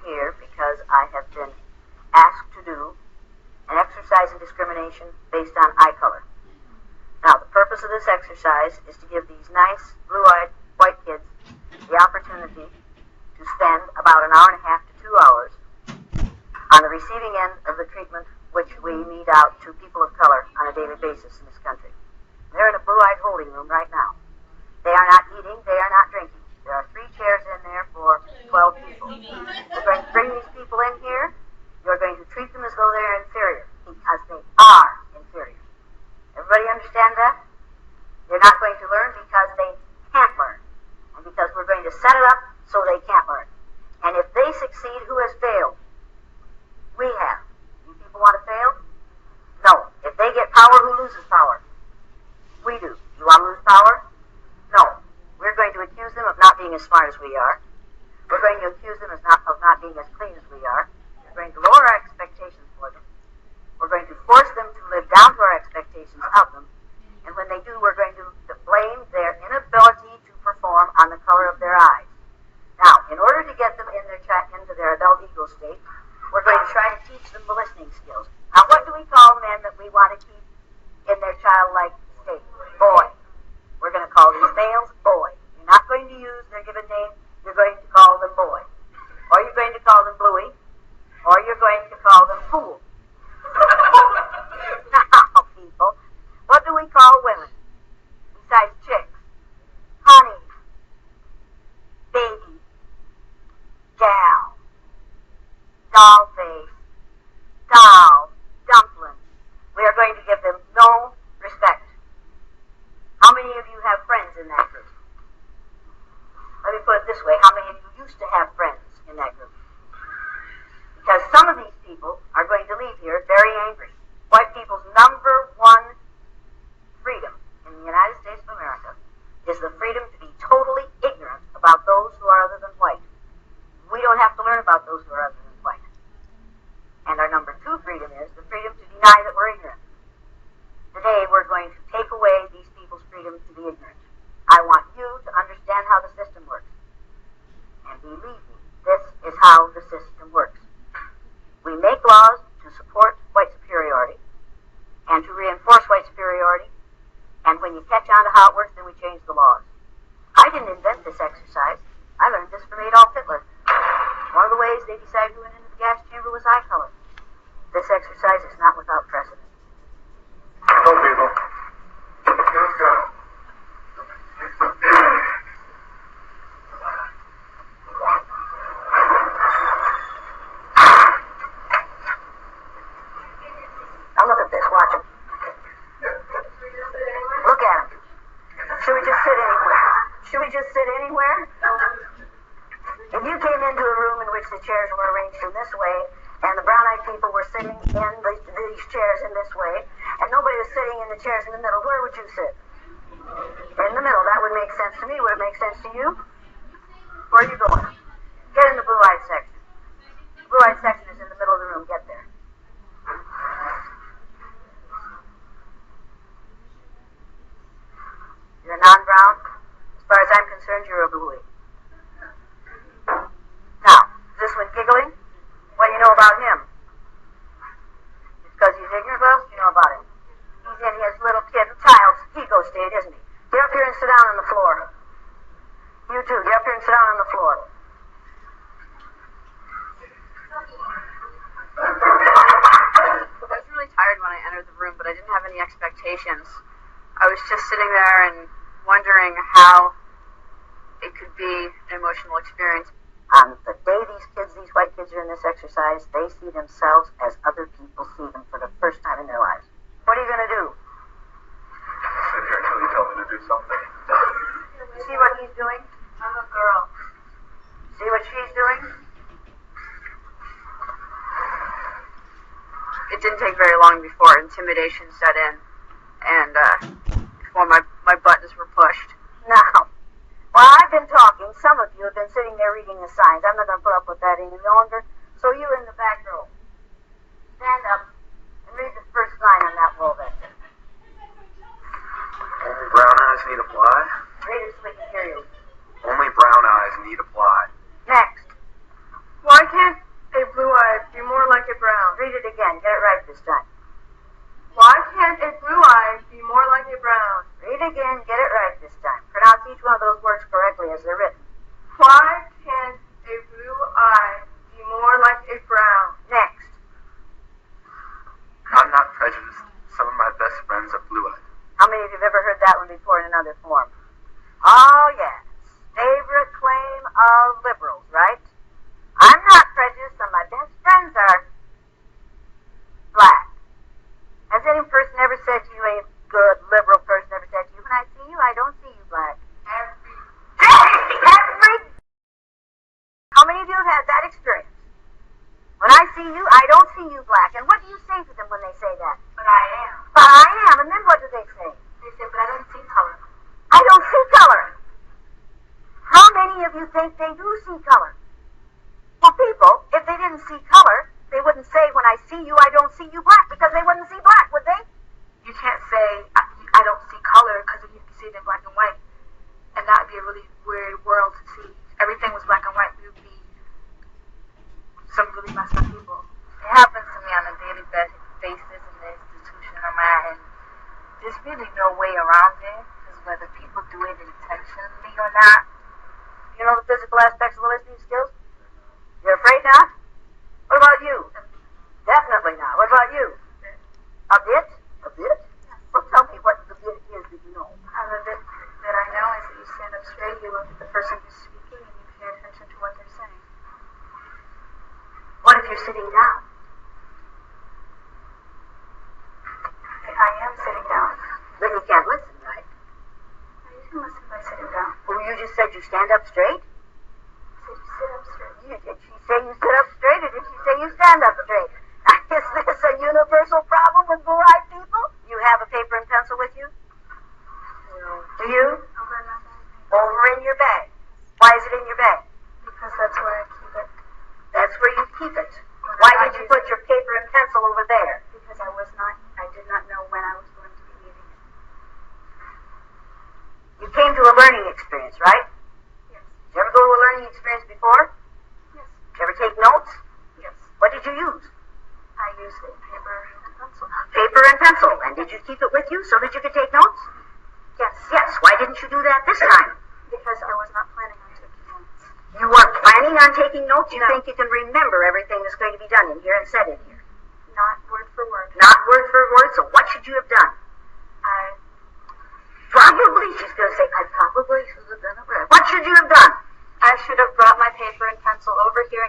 here because I have been asked to do an exercise in discrimination based on eye color. Now, the purpose of this exercise is to give these nice, blue-eyed white kids the opportunity to spend about an hour and a half to 2 hours on the receiving end of the treatment which we mete out to people of color on a daily basis in this country. They're in a blue-eyed holding room right now. They are not eating, they are not drinking. There are 3 chairs in there for 12 people. We're going to bring these people in here. You're going to treat them as though they're inferior, because they are inferior. Everybody understand that? They're not going to learn because they can't learn, and because we're going to set it up so they can't learn. And if they succeed, who has failed? We have. You people want to fail? No. If they get power, who loses power? We do. You want to lose power? No. We're going to accuse them of not being as smart as we are. We're going to accuse them of not being as clean as we are. We're going to lower our expectations for them. We're going to force them to live down to our expectations of them. And when they do, we're going to blame their inability to perform on the color of their eyes. Now, in order to get them into their adult ego state, we're going to try to teach them the listening skills. Now, what do we call men that we want to keep in their childlike state? Boy. We're going to call these males boy. You're not going to use their given name. You're going to call them boy. Or you're going to call them bluey. Or you're going to call them fool. Now, people, what do we call women besides chicks? Honey, baby, gal, doll face, doll, dumpling. We are going to give them no respect. How many of you have friends in that group? Let me put it this way. How many of you used to have friends in that group? Because some of these people are going to leave here very angry. White people's number one freedom in the United States of America is the freedom to be totally ignorant about those who are other than white. We don't have to learn about those who are other than white. And our number 2 freedom is the freedom to deny that we're ignorant. Today we're going to take away these people's freedom to be ignorant. I want you to understand how the system works. And believe me, this is how the system works. We make laws to support white superiority and to reinforce white superiority. And when you catch on to how it works, then we change the laws. I didn't invent this exercise. I learned this from Adolf Hitler. One of the ways they decided who went into the gas chamber was eye color. This exercise is not without precedent. Go, people. Let's go. Now look at this. Watch him. Look at him. Should we just sit anywhere? Should we just sit anywhere? If you came into a room in which the chairs were arranged in this way, and the brown-eyed people were sitting in these chairs in this way, and nobody was sitting in the chairs in the middle, where would you sit? In the middle. That would make sense to me. Would it make sense to you? Where are you going? Get in the blue-eyed section. The blue-eyed section is in the middle of the room. Get there. You're non-brown? As far as I'm concerned, you're a bluey. Now, is this one giggling? What do you know about him? Because he's ignorant, what else do you know about him? He's in his little kid, child's ego state, isn't he? Get up here and sit down on the floor. You too, get up here and sit down on the floor. I was really tired when I entered the room, but I didn't have any expectations. I was just sitting there and wondering how it could be an emotional experience. On the day these white kids are in this exercise, they see themselves as other people see them for the first time in their lives. What are you going to do? Sit here until you tell me to do something. You see what he's doing? I'm a girl. See what she's doing? It didn't take very long before intimidation set in, and before my buttons were pushed. Now, while I've been talking, some of you have been sitting there reading the signs. I'm not going to put up with that any longer. So you in the back row, stand up and read the first line on that wall back there. Only brown eyes need apply. Read it so we can hear you. Only brown eyes need apply. Next. Why can't again. Get it right this time. Why can't a blue eye be more like a brown? Read again. Get it right this time. Pronounce each one of those words correctly as they're written. Why can't a blue eye be more like a brown? Next. I'm not prejudiced. Some of my best friends are blue-eyed. How many of you have ever heard that one before in another form? Oh, yes. Favorite claim of liberals, right? I'm not prejudiced. Some of my best friends are black. Has any person ever said to you, a good liberal person ever said to you, when I see you, I don't see you black? Every. How many of you have had that experience? When I see you, I don't see you black. And what do you say to them when they say that? But I am. But I am. And then what do they say? They say, but I don't see color. I don't see color. How many of you think they do see color? Well, people, if they didn't see color, they wouldn't say, when I see you, I don't see you black, because they wouldn't see black, would they? You can't say, I don't see color, because if you can see it in black and white, and that would be a really weird world to see. If everything was black and white, we would be some really messed up people. It happens to me on a daily basis in the institution I'm at, and there's really no way around it, because whether people do it intentionally or not. You know the physical aspects of the listening skills? You're afraid not? What about you? Definitely not. What about you? A bit? A bit? Well, tell me what the bit is that you know. The bit that I know is that you stand up straight, you look at the person who's speaking, and you pay attention to what they're saying. What if you're sitting down? I am sitting down. Then you can't listen, right? You can listen by sitting down. Well, you just said you stand up straight? I said you sit up straight. Did she say you sit up straight, or did she say you stand up straight? Is this a universal problem with blue-eyed people? You have a paper and pencil with you? No. Do you? Over in my bag. Over in your bag. Why is it in your bag? Because that's where I keep it. That's where you keep it. Why did you put your paper and pencil over there? Because I did not know when I was going to be leaving it. You came to a learning experience, right? Yes. Did you ever go to a learning experience before? Yes. Did you ever take notes? Yes. What did you use? I used a paper and pencil. Paper and pencil. And did you keep it with you so that you could take notes? Yes. Yes. Why didn't you do that this time? Because I was not planning on taking notes. You weren't planning on taking notes? You No. think you can remember everything that's going to be done in here and said in here? Not word for word. Not word for word, so what should you have done? I Probably, she's going to say, I probably should have done it right. What should you have done? should have brought my paper and pencil over here